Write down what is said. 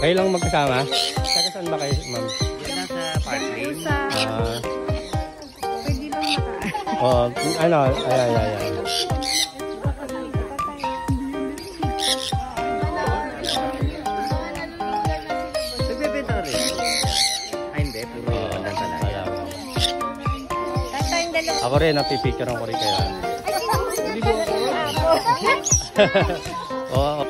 Kayo lang magkasama? Taga saan ba kayo, ma'am? Yan lang sa park lane. Pwede lang maka. Oh, ano? Ay. Nagbebenta ka rin? Ay, hindi. Puro pandan talaga. Ako rin, napipicturean ko rin kaya. Oo.